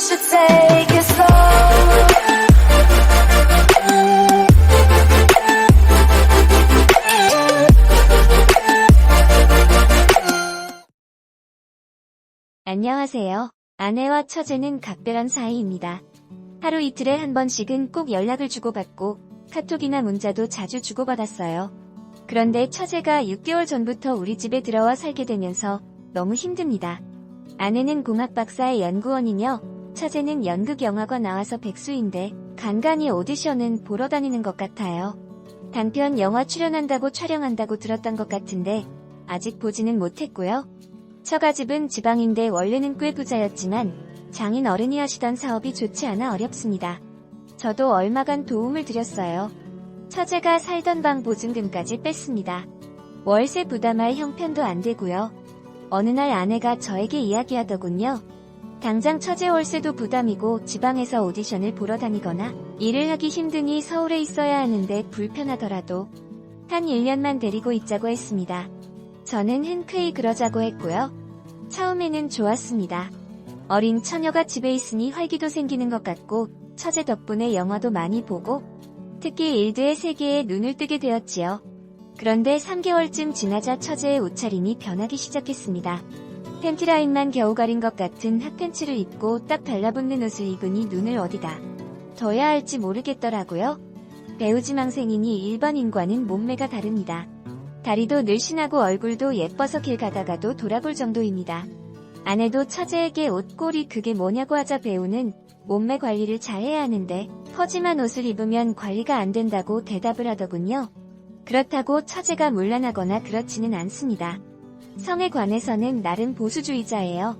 should take it slow. 안녕하세요. 아내와 처제는 각별한 사이입니다. 하루 이틀에 한 번씩은 꼭 연락을 주고받고 카톡이나 문자도 자주 주고받았어요. 그런데 처제가 6개월 전부터 우리 집에 들어와 살게 되면서 너무 힘듭니다. 아내는 공학 박사의 연구원이며 처제는 연극영화과 나와서 백수인데 간간히 오디션은 보러 다니는 것 같아요. 단편 영화 출연한다고 촬영한다고 들었던 것 같은데 아직 보지는 못했고요. 처가집은 지방인데 원래는 꽤 부자였지만 장인 어른이 하시던 사업이 좋지 않아 어렵습니다. 저도 얼마간 도움을 드렸어요. 처제가 살던 방 보증금까지 뺐습니다. 월세 부담할 형편도 안 되고요. 어느 날 아내가 저에게 이야기하더군요. 당장 처제 월세도 부담이고 지방에서 오디션을 보러 다니거나 일을 하기 힘드니 서울에 있어야 하는데 불편하더라도 한 1년만 데리고 있자고 했습니다. 저는 흔쾌히 그러자고 했고요. 처음에는 좋았습니다. 어린 처녀가 집에 있으니 활기도 생기는 것 같고 처제 덕분에 영화도 많이 보고 특히 일드의 세계에 눈을 뜨게 되었지요. 그런데 3개월쯤 지나자 처제의 옷차림이 변하기 시작했습니다. 팬티라인만 겨우 가린 것 같은 핫팬츠를 입고 딱 달라붙는 옷을 입으니 눈을 어디다 둬야 할지 모르겠더라고요. 배우지망생이니 일반인과는 몸매가 다릅니다. 다리도 늘씬하고 얼굴도 예뻐서 길 가다가도 돌아볼 정도입니다. 아내도 처제에게 옷꼴이 그게 뭐냐고 하자 배우는 몸매 관리를 잘해야 하는데 퍼짐한 옷을 입으면 관리가 안 된다고 대답을 하더군요. 그렇다고 처제가 문란하거나 그렇지는 않습니다. 성에 관해서는 나름 보수주의자예요.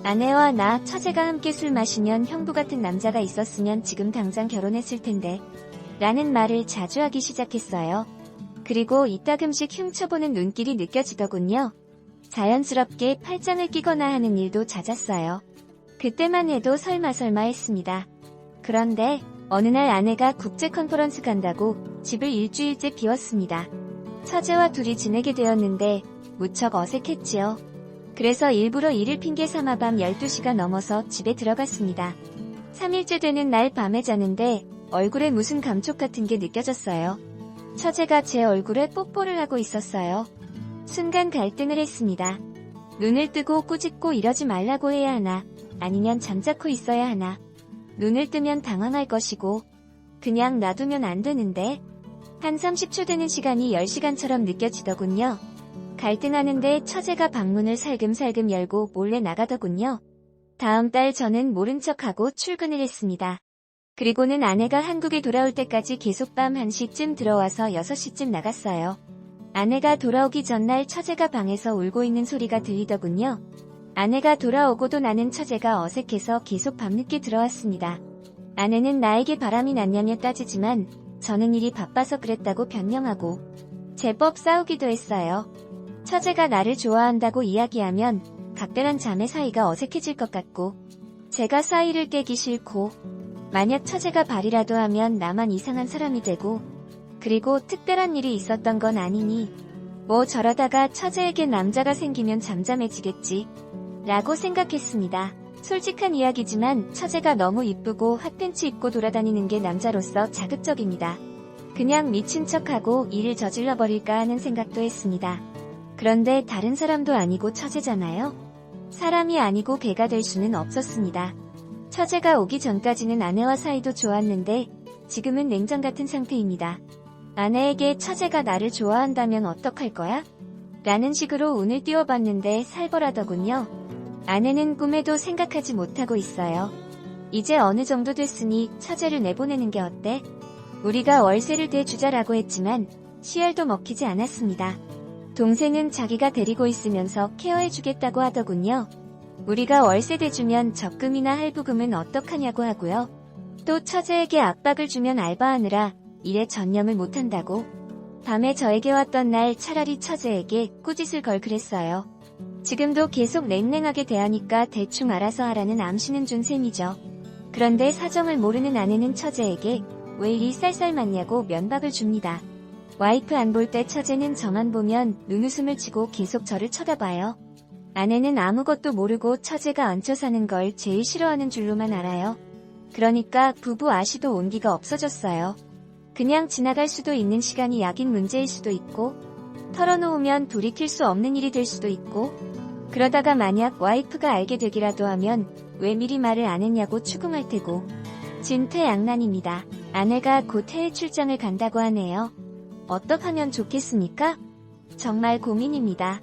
아내와 나, 처제가 함께 술 마시면 형부 같은 남자가 있었으면 지금 당장 결혼했을 텐데 라는 말을 자주 하기 시작했어요. 그리고 이따금씩 흉쳐보는 눈길이 느껴지더군요. 자연스럽게 팔짱을 끼거나 하는 일도 잦았어요. 그때만 해도 설마 했습니다. 그런데 어느 날 아내가 국제 컨퍼런스 간다고 집을 일주일째 비웠습니다. 처제와 둘이 지내게 되었는데 무척 어색했지요. 그래서 일부러 일을 핑계 삼아 밤 12시가 넘어서 집에 들어갔습니다. 3일째 되는 날 밤에 자는데 얼굴에 무슨 감촉 같은 게 느껴졌어요. 처제가 제 얼굴에 뽀뽀를 하고 있었어요. 순간 갈등을 했습니다. 눈을 뜨고 꾸짖고 이러지 말라고 해야 하나, 아니면 잠자코 있어야 하나. 눈을 뜨면 당황할 것이고 그냥 놔두면 안 되는데 한 30초 되는 시간이 10시간처럼 느껴지더군요. 갈등하는데 처제가 방문을 살금살금 열고 몰래 나가더군요. 다음 달 저는 모른 척하고 출근을 했습니다. 그리고는 아내가 한국에 돌아올 때까지 계속 밤 1시쯤 들어와서 6시쯤 나갔어요. 아내가 돌아오기 전날 처제가 방에서 울고 있는 소리가 들리더군요. 아내가 돌아오고도 나는 처제가 어색해서 계속 밤늦게 들어왔습니다. 아내는 나에게 바람이 났냐며 따지지만 저는 일이 바빠서 그랬다고 변명하고 제법 싸우기도 했어요. 처제가 나를 좋아한다고 이야기하면 각별한 자매 사이가 어색해질 것 같고 제가 사이를 깨기 싫고 만약 처제가 발이라도 하면 나만 이상한 사람이 되고 그리고 특별한 일이 있었던 건 아니니 뭐 저러다가 처제에게 남자가 생기면 잠잠해지겠지 라고 생각했습니다. 솔직한 이야기지만 처제가 너무 이쁘고 핫팬츠 입고 돌아다니는 게 남자로서 자극적입니다. 그냥 미친 척하고 일을 저질러버릴까 하는 생각도 했습니다. 그런데 다른 사람도 아니고 처제잖아요. 사람이 아니고 개가 될 수는 없었습니다. 처제가 오기 전까지는 아내와 사이도 좋았는데 지금은 냉전 같은 상태입니다. 아내에게 처제가 나를 좋아한다면 어떡할 거야? 라는 식으로 운을 띄워봤는데 살벌하더군요. 아내는 꿈에도 생각하지 못하고 있어요. 이제 어느 정도 됐으니 처제를 내보내는 게 어때? 우리가 월세를 대주자라고 했지만 씨알도 먹히지 않았습니다. 동생은 자기가 데리고 있으면서 케어해주겠다고 하더군요. 우리가 월세 대주면 적금이나 할부금은 어떡하냐고 하고요. 또 처제에게 압박을 주면 알바하느라 일에 전념을 못한다고. 밤에 저에게 왔던 날 차라리 처제에게 꾸짖을 걸 그랬어요. 지금도 계속 냉랭하게 대하니까 대충 알아서 하라는 암시는 준 셈이죠. 그런데 사정을 모르는 아내는 처제에게 왜 이리 쌀쌀 맞냐고 면박을 줍니다. 와이프 안 볼 때 처제는 저만 보면 눈웃음을 치고 계속 저를 쳐다봐요. 아내는 아무것도 모르고 처제가 얹혀 사는 걸 제일 싫어하는 줄로만 알아요. 그러니까 부부 아시도 온기가 없어졌어요. 그냥 지나갈 수도 있는 시간이 약인 문제일 수도 있고, 털어놓으면 돌이킬 수 없는 일이 될 수도 있고, 그러다가 만약 와이프가 알게 되기라도 하면 왜 미리 말을 안 했냐고 추궁할 테고. 진퇴양난입니다. 아내가 곧 해외 출장을 간다고 하네요. 어떡하면 좋겠습니까? 정말 고민입니다.